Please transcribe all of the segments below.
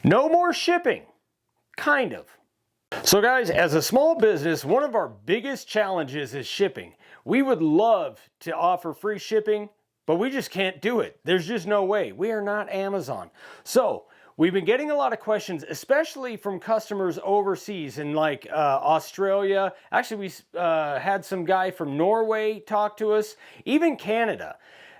No more shipping, kind of. So guys, as a small business, one of our biggest challenges is shipping. We would love to offer free shipping, but we just can't do it. There's just no way. We are not Amazon. So we've been getting a lot of questions, especially from customers overseas in like Australia. Actually, we had some guy from Norway talk to us, even Canada.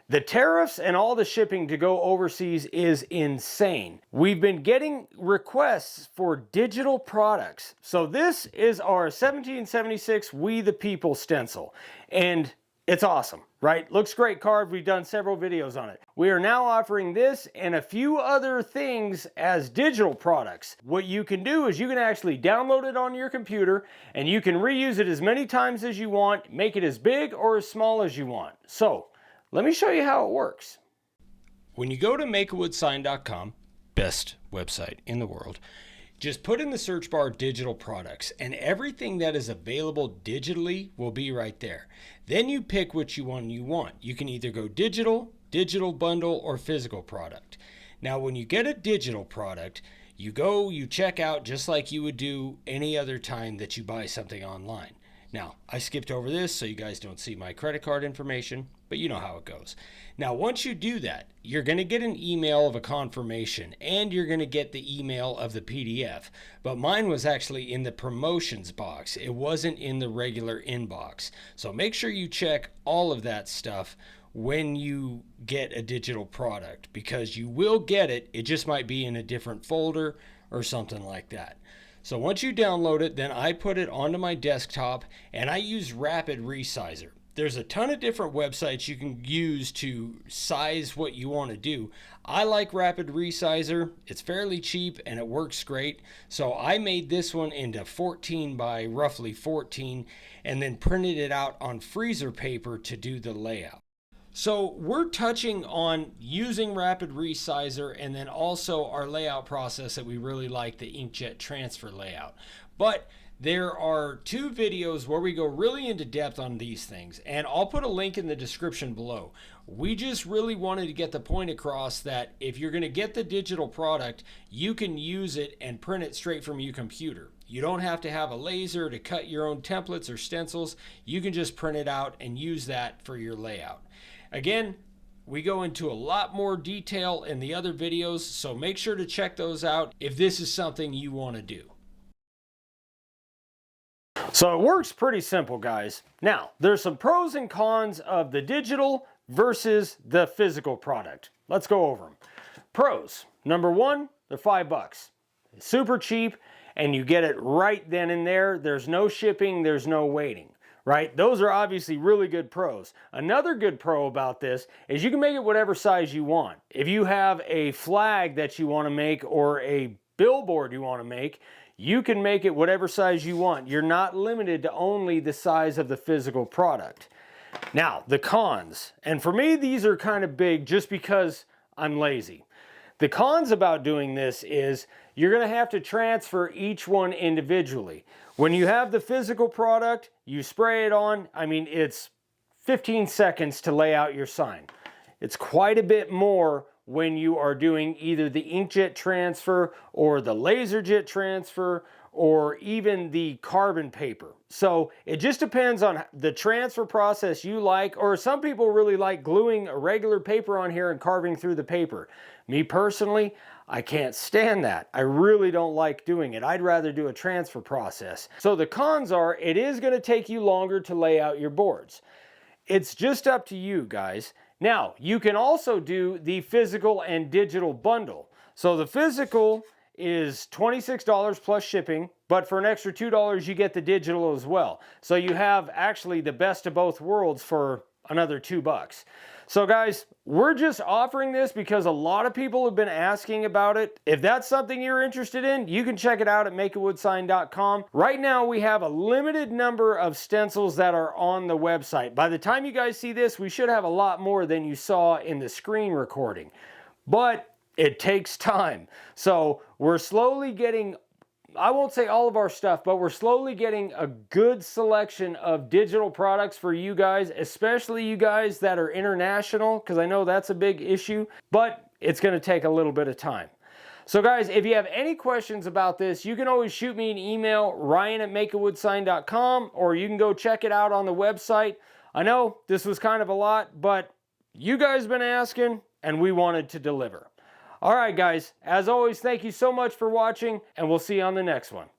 The tariffs and all the shipping to go overseas is insane. We've been getting requests for digital products. So this is our 1776 We the People stencil. And it's awesome, right? Looks great carved. We've done several videos on it. We are now offering this and a few other things as digital products. What you can do is you can actually download it on your computer and you can reuse it as many times as you want, make it as big or as small as you want. So let me show you how it works. When you go to makeawoodsign.com, best website in the world, just put in the search bar digital products and everything that is available digitally will be right there. Then you pick which one you want. You can either go digital, digital bundle, or physical product. Now, when you get a digital product, you go, you check out just like you would do any other time that you buy something online. Now, I skipped over this so you guys don't see my credit card information, but you know how it goes. Now, once you do that, you're going to get an email of a confirmation and you're going to get the email of the PDF. But mine was actually in the promotions box. It wasn't in the regular inbox. So make sure you check all of that stuff when you get a digital product, because you will get it. It just might be in a different folder or something like that. So once you download it, then I put it onto my desktop and I use Rapid Resizer. There's a ton of different websites you can use to size what you want to do. I like Rapid Resizer. It's fairly cheap and it works great. So I made this one into 14 by roughly 14 and then printed it out on freezer paper to do the layout. So we're touching on using Rapid Resizer and then also our layout process that we really like, the inkjet transfer layout. But there are two videos where we go really into depth on these things, and I'll put a link in the description below. We just really wanted to get the point across that if you're going to get the digital product, you can use it and print it straight from your computer. You don't have to have a laser to cut your own templates or stencils. You can just print it out and use that for your layout. Again, we go into a lot more detail in the other videos, so make sure to check those out if this is something you want to do. So it works pretty simple, guys. Now, there's some pros and cons of the digital versus the physical product. Let's go over them. Pros. Number one, they're $5. It's super cheap, and you get it right then and there. There's no shipping, there's no waiting. Right? Those are obviously really good pros. Another good pro about this is you can make it whatever size you want. If you have a flag that you want to make or a billboard you want to make, you can make it whatever size you want. You're not limited to only the size of the physical product. Now, the cons, and for me these are kind of big just because I'm lazy. The cons about doing this is you're going to have to transfer each one individually. When you have the physical product, you spray it on. I mean, it's 15 seconds to lay out your sign. It's quite a bit more when you are doing either the inkjet transfer or the laser jet transfer or even the carbon paper. So it just depends on the transfer process you like, or some people really like gluing a regular paper on here and carving through the paper. Me personally, I can't stand that. I really don't like doing it. I'd rather do a transfer process. So the cons are, it is going to take you longer to lay out your boards. It's just up to you guys. Now, you can also do the physical and digital bundle. So the physical is $26 plus shipping, but for an extra $2 you get the digital as well. So you have actually the best of both worlds for another $2. So guys, we're just offering this because a lot of people have been asking about it. If that's something you're interested in, you can check it out at makeawoodsign.com. Right now we have a limited number of stencils that are on the website. By the time you guys see this, we should have a lot more than you saw in the screen recording. But it takes time. So we're slowly getting, I won't say all of our stuff, but we're slowly getting a good selection of digital products for you guys, especially you guys that are international, because I know that's a big issue, but it's going to take a little bit of time. So guys, if you have any questions about this, you can always shoot me an email, ryan@makeawoodsign.com, or you can go check it out on the website. I know this was kind of a lot, but you guys been asking and we wanted to deliver. All right, guys, as always, thank you so much for watching, and we'll see you on the next one.